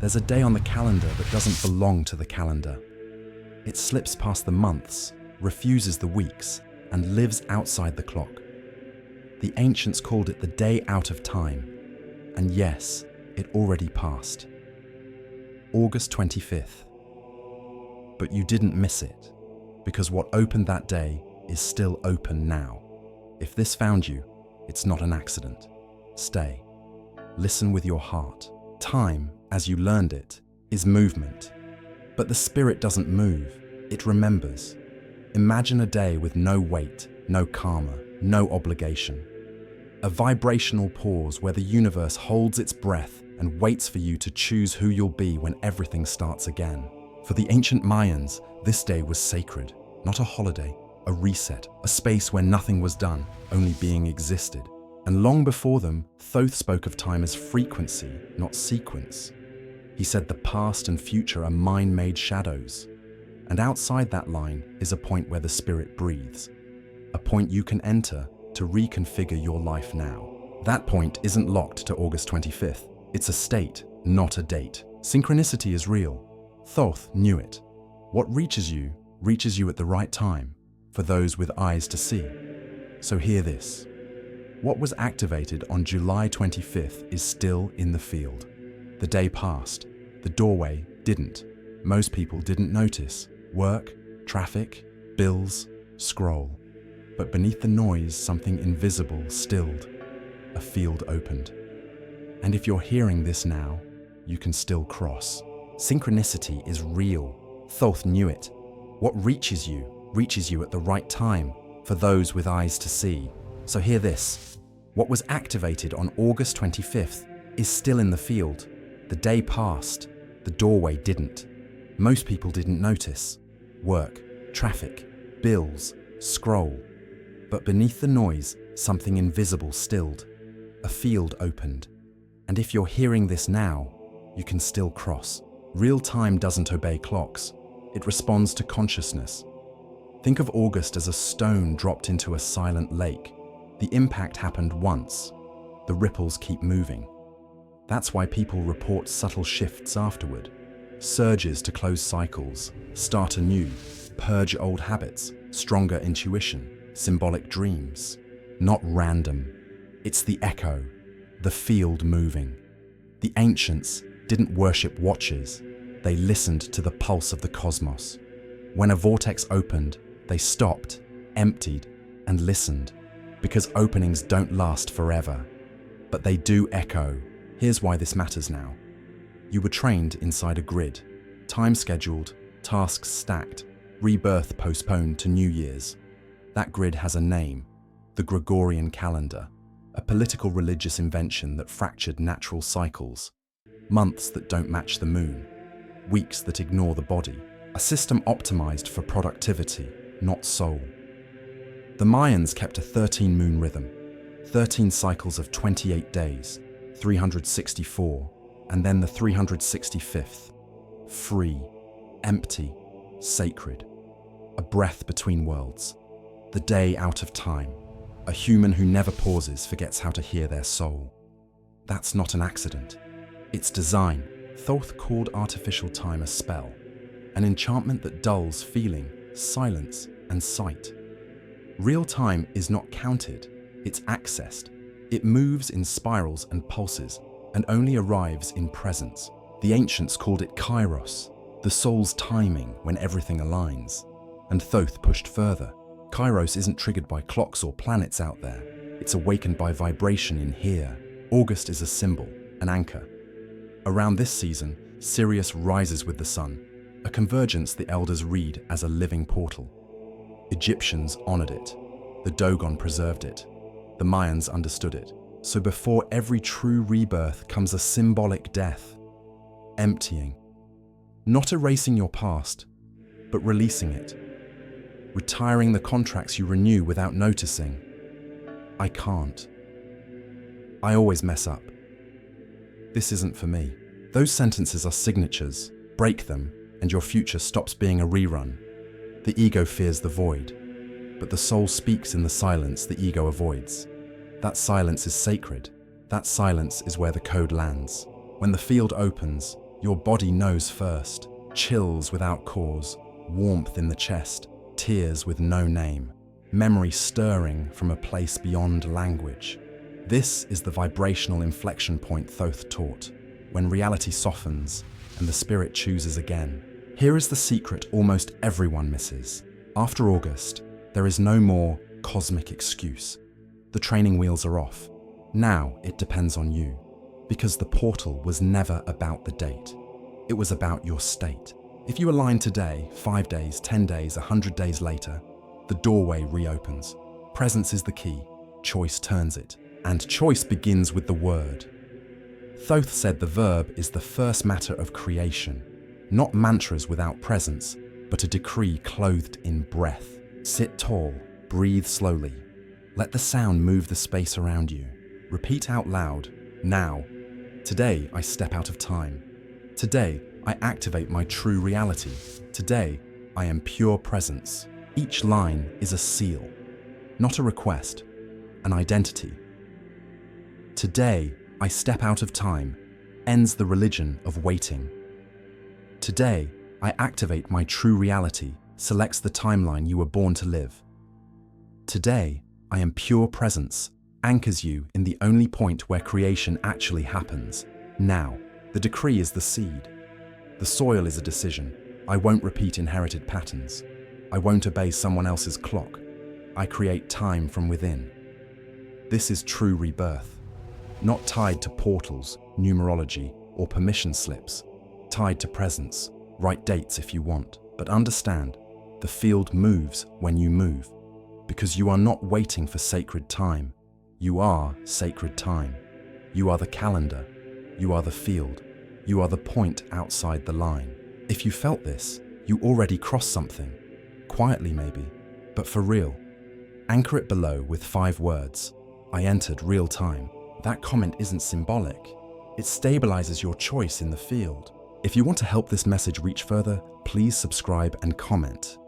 There's a day on the calendar that doesn't belong to the calendar. It slips past the months, refuses the weeks, and lives outside the clock. The ancients called it the day out of time, and yes, it already passed. August 25th. But you didn't miss it, because what opened that day is still open now. If this found you, it's not an accident. Stay. Listen with your heart. Time, as you learned it, is movement. But the spirit doesn't move, it remembers. Imagine a day with no weight, no karma, no obligation. A vibrational pause where the universe holds its breath and waits for you to choose who you'll be when everything starts again. For the ancient Mayans, this day was sacred, not a holiday, a reset, a space where nothing was done, only being existed. And long before them, Thoth spoke of time as frequency, not sequence. He said the past and future are mind-made shadows. And outside that line is a point where the spirit breathes. A point you can enter to reconfigure your life now. That point isn't locked to August 25th. It's a state, not a date. Synchronicity is real. Thoth knew it. What reaches you at the right time, for those with eyes to see. So hear this. What was activated on July 25th is still in the field. The day passed. The doorway didn't. Most people didn't notice. Work, traffic, bills, scroll. But beneath the noise, something invisible stilled. A field opened. And if you're hearing this now, you can still cross. Synchronicity is real. Thoth knew it. What reaches you at the right time, for those with eyes to see. So hear this. What was activated on August 25th is still in the field. The day passed. The doorway didn't. Most people didn't notice. Work, traffic, bills, scroll. But beneath the noise, something invisible stilled. A field opened. And if you're hearing this now, you can still cross. Real time doesn't obey clocks. It responds to consciousness. Think of August as a stone dropped into a silent lake. The impact happened once. The ripples keep moving. That's why people report subtle shifts afterward. Surges to close cycles, start anew, purge old habits, stronger intuition, symbolic dreams. Not random. It's the echo, the field moving. The ancients didn't worship watches. They listened to the pulse of the cosmos. When a vortex opened, they stopped, emptied, and listened. Because openings don't last forever, but they do echo. Here's why this matters now. You were trained inside a grid, time scheduled, tasks stacked, rebirth postponed to New Year's. That grid has a name, the Gregorian calendar, a political religious invention that fractured natural cycles, months that don't match the moon, weeks that ignore the body, a system optimized for productivity, not soul. The Mayans kept a 13-moon rhythm, 13 cycles of 28 days, 364, and then the 365th. Free, empty, sacred. A breath between worlds. The day out of time. A human who never pauses forgets how to hear their soul. That's not an accident. It's design. Thoth called artificial time a spell, an enchantment that dulls feeling, silence, and sight. Real time is not counted, it's accessed. It moves in spirals and pulses, and only arrives in presence. The ancients called it kairos, the soul's timing when everything aligns. And Thoth pushed further. Kairos isn't triggered by clocks or planets out there. It's awakened by vibration in here. August is a symbol, an anchor. Around this season, Sirius rises with the sun, a convergence the elders read as a living portal. Egyptians honored it. The Dogon preserved it. The Mayans understood it. So before every true rebirth comes a symbolic death. Emptying. Not erasing your past, but releasing it. Retiring the contracts you renew without noticing. I can't. I always mess up. This isn't for me. Those sentences are signatures. Break them, and your future stops being a rerun. The ego fears the void, but the soul speaks in the silence the ego avoids. That silence is sacred. That silence is where the code lands. When the field opens, Your body knows first. Chills without cause, warmth in the chest, tears with no name, memory stirring from a place beyond language. This is the vibrational inflection point Thoth taught, when reality softens and the spirit chooses again. Here is the secret almost everyone misses. After August, there is no more cosmic excuse. The training wheels are off. Now it depends on you, because the portal was never about the date. It was about your state. If you align today, 5 days, 10 days, 100 days later, the doorway reopens. Presence is the key. Choice turns it. And choice begins with the word. Thoth said the verb is the first matter of creation, not mantras without presence, but a decree clothed in breath. Sit tall, breathe slowly. Let the sound move the space around you. Repeat out loud, now. Today I step out of time. Today I activate my true reality. Today I am pure presence. Each line is a seal, not a request, an identity. Today I step out of time ends the religion of waiting. Today I activate my true reality selects the timeline you were born to live. Today I am pure presence anchors you in the only point where creation actually happens. Now, the decree is the seed. The soil is a decision. I won't repeat inherited patterns. I won't obey someone else's clock. I create time from within. This is true rebirth. Not tied to portals, numerology, or permission slips. Tied to presence. Write dates if you want, but understand, the field moves when you move. Because you are not waiting for sacred time. You are sacred time. You are the calendar. You are the field. You are the point outside the line. If you felt this, you already crossed something. Quietly maybe, but for real. Anchor it below with 5 words. I entered real time. That comment isn't symbolic. It stabilizes your choice in the field. If you want to help this message reach further, please subscribe and comment.